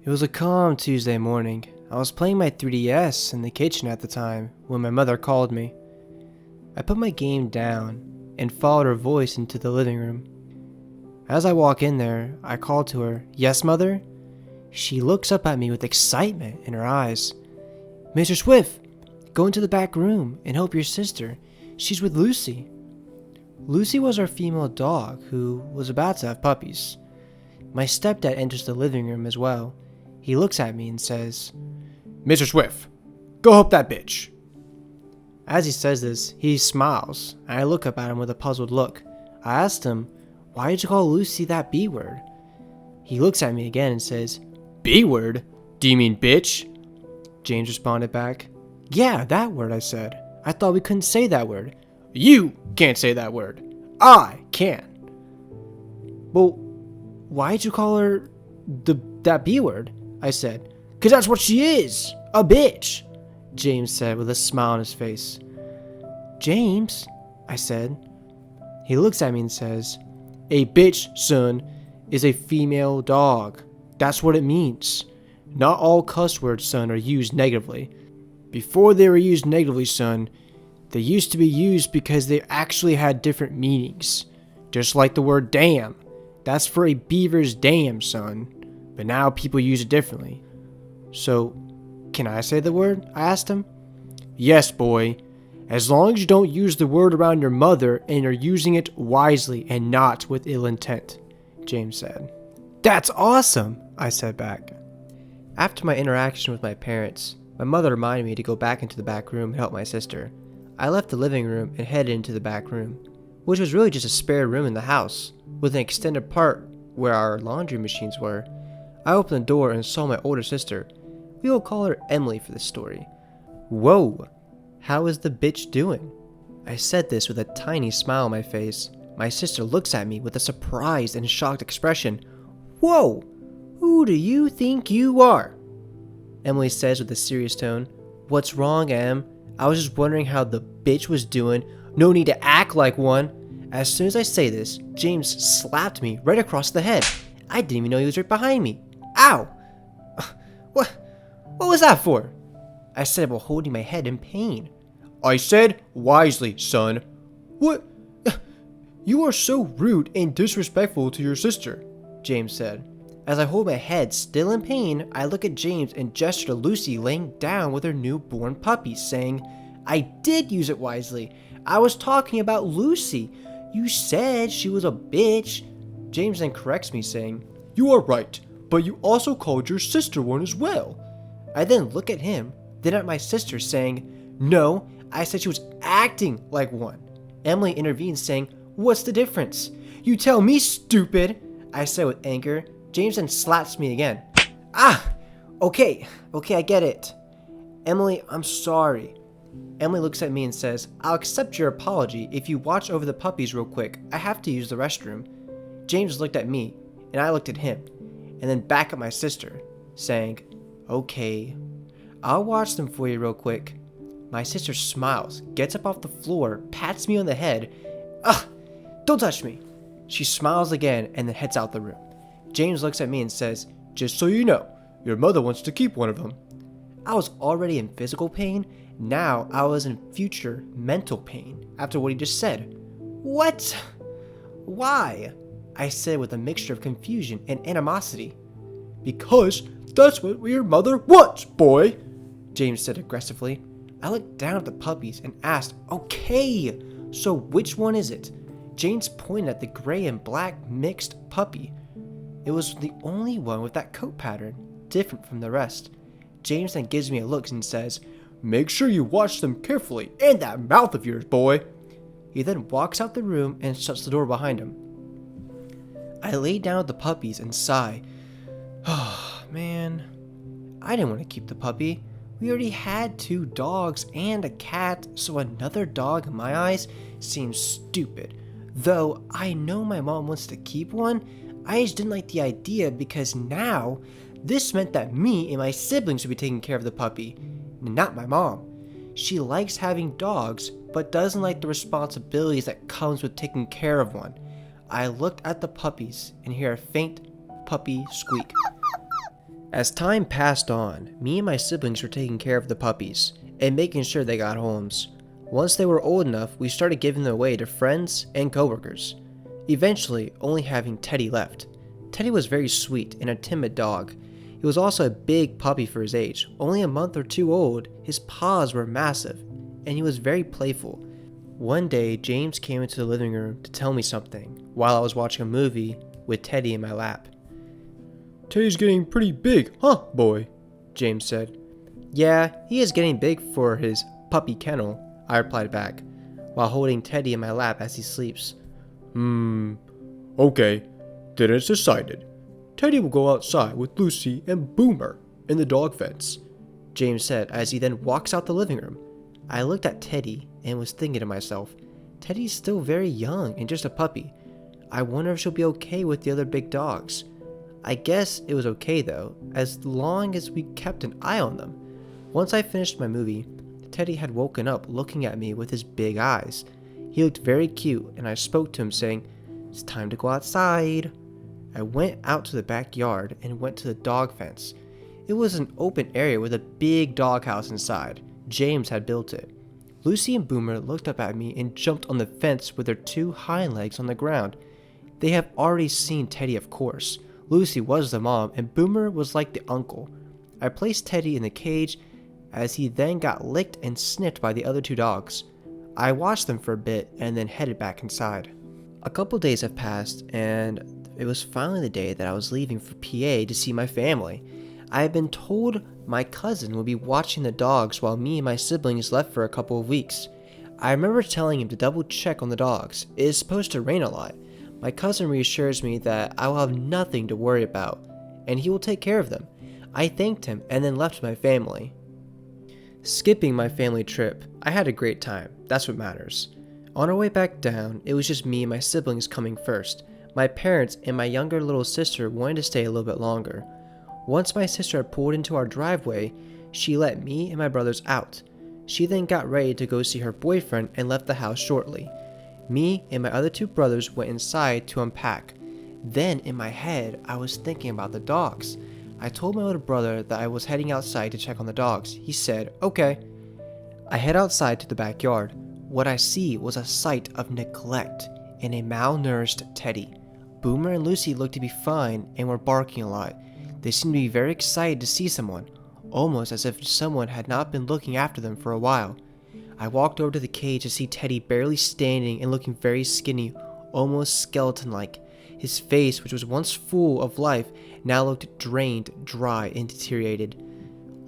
It was a calm Tuesday morning. I was playing my 3DS in the kitchen at the time when my mother called me. I put my game down and followed her voice into the living room. As I walk in there, I call to her, "Yes, Mother?" She looks up at me with excitement in her eyes. "Mr. Swift, go into the back room and help your sister. She's with Lucy." Lucy was our female dog who was about to have puppies. My stepdad enters the living room as well. He looks at me and says, "Mr. Swift, go help that bitch." As he says this, he smiles, and I look up at him with a puzzled look. I asked him, "Why did you call Lucy that B word?" He looks at me again and says, "B word? Do you mean bitch?" James responded back, "Yeah, that word," I said. "I thought we couldn't say that word." "You can't say that word. I can." "Well, why'd you call her that B word?" I said. "'Cause that's what she is, a bitch," James said with a smile on his face. "James," I said. He looks at me and says, "A bitch, son, is a female dog. That's what it means. Not all cuss words, son, are used negatively. Before they were used negatively, son, they used to be used because they actually had different meanings. Just like the word damn. That's for a beaver's dam, son. But now people use it differently. So, can I say the word?" I asked him. "Yes, boy. As long as you don't use the word around your mother and you're using it wisely and not with ill intent," James said. "That's awesome," I said back. After my interaction with my parents, my mother reminded me to go back into the back room and help my sister. I left the living room and headed into the back room, which was really just a spare room in the house, with an extended part where our laundry machines were. I opened the door and saw my older sister. We will call her Emily for this story. "Whoa, how is the bitch doing?" I said this with a tiny smile on my face. My sister looks at me with a surprised and shocked expression. "Whoa, who do you think you are?" Emily says with a serious tone. "What's wrong, Em? I was just wondering how the bitch was doing. No need to act like one." As soon as I say this, James slapped me right across the head. I didn't even know he was right behind me. "Ow! What was that for?" I said while holding my head in pain. "I said wisely, son." "What? You are so rude and disrespectful to your sister," James said. As I hold my head still in pain, I look at James and gesture to Lucy laying down with her newborn puppy, saying, "I did use it wisely. I was talking about Lucy. You said she was a bitch." James then corrects me, saying, "You are right, but you also called your sister one as well." I then look at him, then at my sister, saying, "No, I said she was acting like one." Emily intervenes, saying, "What's the difference?" "You tell me, stupid," I said with anger. James then slaps me again. Okay, I get it. "Emily, I'm sorry." Emily looks at me and says, "I'll accept your apology if you watch over the puppies real quick. I have to use the restroom." James looked at me, and I looked at him, and then back at my sister, saying, "Okay, I'll watch them for you real quick." My sister smiles, gets up off the floor, pats me on the head. Don't touch me." She smiles again and then heads out the room. James looks at me and says, "Just so you know, your mother wants to keep one of them." I was already in physical pain. Now I was in future mental pain after what he just said. "What? Why?" I said with a mixture of confusion and animosity. "Because that's what your mother wants, boy," James said aggressively. I looked down at the puppies and asked, "Okay, so which one is it?" James pointed at the gray and black mixed puppy. It was the only one with that coat pattern, different from the rest. James then gives me a look and says, "Make sure you watch them carefully, and that mouth of yours, boy." He then walks out the room and shuts the door behind him. I lay down with the puppies and sigh. Oh, man. I didn't want to keep the puppy. We already had 2 dogs and a cat, so another dog in my eyes seems stupid. Though I know my mom wants to keep one, I just didn't like the idea because now this meant that me and my siblings would be taking care of the puppy, not my mom. She likes having dogs, but doesn't like the responsibilities that comes with taking care of one. I looked at the puppies and hear a faint puppy squeak. As time passed on, me and my siblings were taking care of the puppies and making sure they got homes. Once they were old enough, we started giving them away to friends and coworkers, eventually only having Teddy left. Teddy was very sweet and a timid dog. He was also a big puppy for his age, only a month or two old. His paws were massive, and he was very playful. One day, James came into the living room to tell me something while I was watching a movie with Teddy in my lap. Teddy's getting pretty big, huh, boy? James said. Yeah, he is getting big for his puppy kennel, I replied back, while holding Teddy in my lap as he sleeps. Okay, then it's decided. Teddy will go outside with Lucy and Boomer in the dog fence, James said as he then walks out the living room. I looked at Teddy and was thinking to myself, Teddy's still very young and just a puppy. I wonder if she'll be okay with the other big dogs. I guess it was okay though, as long as we kept an eye on them. Once I finished my movie, Teddy had woken up looking at me with his big eyes. He looked very cute and I spoke to him saying, "It's time to go outside." I went out to the backyard and went to the dog fence. It was an open area with a big doghouse inside. James had built it. Lucy and Boomer looked up at me and jumped on the fence with their two hind legs on the ground. They have already seen Teddy, of course. Lucy was the mom and Boomer was like the uncle. I placed Teddy in the cage as he then got licked and sniffed by the other two dogs. I watched them for a bit and then headed back inside. A couple days have passed and it was finally the day that I was leaving for PA to see my family. I had been told my cousin would be watching the dogs while me and my siblings left for a couple of weeks. I remember telling him to double check on the dogs. It is supposed to rain a lot. My cousin reassures me that I will have nothing to worry about, and he will take care of them. I thanked him and then left my family. Skipping my family trip, I had a great time. That's what matters. On our way back down, it was just me and my siblings coming first. My parents and my younger little sister wanted to stay a little bit longer. Once my sister had pulled into our driveway, she let me and my brothers out. She then got ready to go see her boyfriend and left the house shortly. Me and my other two brothers went inside to unpack. Then in my head, I was thinking about the dogs. I told my older brother that I was heading outside to check on the dogs. He said, okay. I head outside to the backyard. What I see was a sight of neglect and a malnourished Teddy. Boomer and Lucy looked to be fine and were barking a lot. They seemed to be very excited to see someone, almost as if someone had not been looking after them for a while. I walked over to the cage to see Teddy barely standing and looking very skinny, almost skeleton-like. His face, which was once full of life, now looked drained, dry, and deteriorated,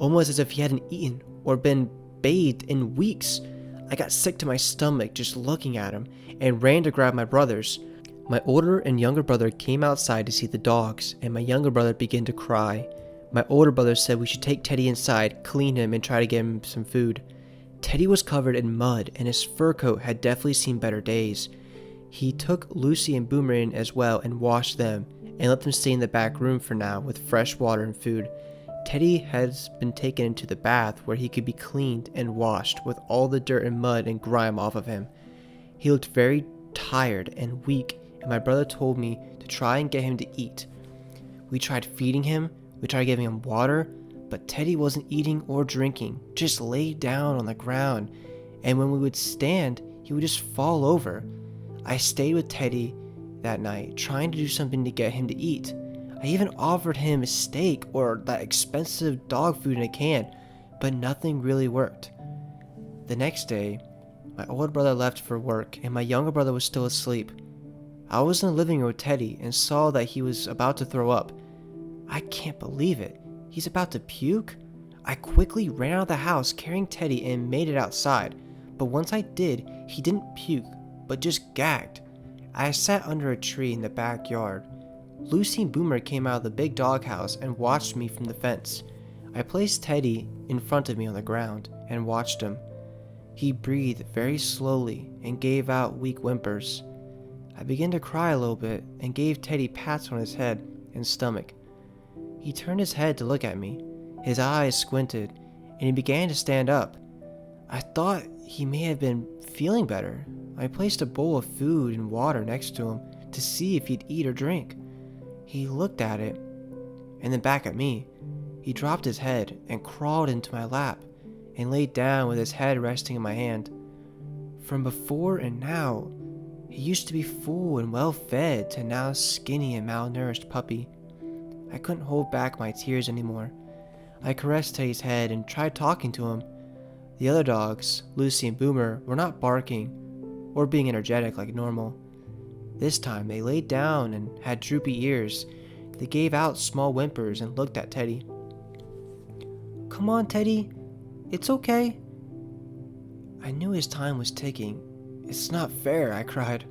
almost as if he hadn't eaten or been bathed in weeks. I got sick to my stomach just looking at him and ran to grab my brothers. My older and younger brother came outside to see the dogs, and my younger brother began to cry. My older brother said we should take Teddy inside, clean him, and try to get him some food. Teddy was covered in mud, and his fur coat had definitely seen better days. He took Lucy and Boomer in as well and washed them, and let them stay in the back room for now with fresh water and food. Teddy has been taken into the bath where he could be cleaned and washed with all the dirt and mud and grime off of him. He looked very tired and weak, and my brother told me to try and get him to eat. We tried feeding him, we tried giving him water, but Teddy wasn't eating or drinking, just laid down on the ground, and when we would stand, he would just fall over. I stayed with Teddy that night, trying to do something to get him to eat. I even offered him a steak or that expensive dog food in a can, but nothing really worked. The next day, my older brother left for work, and my younger brother was still asleep. I was in the living room with Teddy and saw that he was about to throw up. I can't believe it. He's about to puke? I quickly ran out of the house carrying Teddy and made it outside, but once I did, he didn't puke, but just gagged. I sat under a tree in the backyard. Lucy and Boomer came out of the big doghouse and watched me from the fence. I placed Teddy in front of me on the ground and watched him. He breathed very slowly and gave out weak whimpers. I began to cry a little bit and gave Teddy pats on his head and stomach. He turned his head to look at me. His eyes squinted, and he began to stand up. I thought he may have been feeling better. I placed a bowl of food and water next to him to see if he'd eat or drink. He looked at it, and then back at me. He dropped his head and crawled into my lap and laid down with his head resting in my hand. From before and now, he used to be full and well fed to now skinny and malnourished puppy. I couldn't hold back my tears anymore. I caressed Teddy's head and tried talking to him. The other dogs, Lucy and Boomer, were not barking or being energetic like normal. This time they laid down and had droopy ears. They gave out small whimpers and looked at Teddy. "Come on, Teddy. It's okay." I knew his time was ticking. "It's not fair," I cried.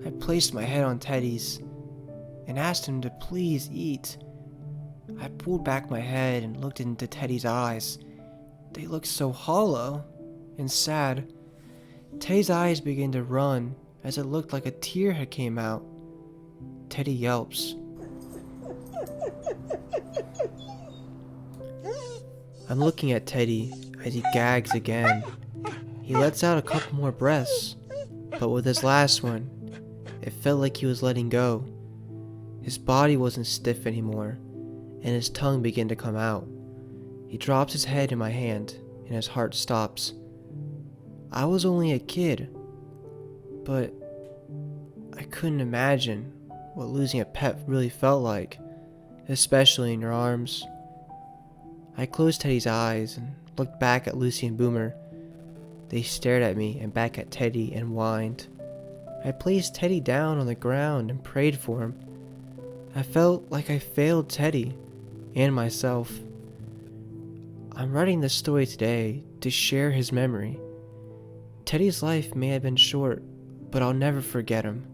I placed my head on Teddy's and asked him to please eat. I pulled back my head and looked into Teddy's eyes. They looked so hollow and sad. Teddy's eyes began to run as it looked like a tear had came out. Teddy yelps. I'm looking at Teddy as he gags again. He lets out a couple more breaths, but with his last one, it felt like he was letting go. His body wasn't stiff anymore, and his tongue began to come out. He drops his head in my hand, and his heart stops. I was only a kid, but I couldn't imagine what losing a pet really felt like, especially in your arms. I closed Teddy's eyes and looked back at Lucy and Boomer. They stared at me and back at Teddy and whined. I placed Teddy down on the ground and prayed for him. I felt like I failed Teddy and myself. I'm writing this story today to share his memory. Teddy's life may have been short, but I'll never forget him.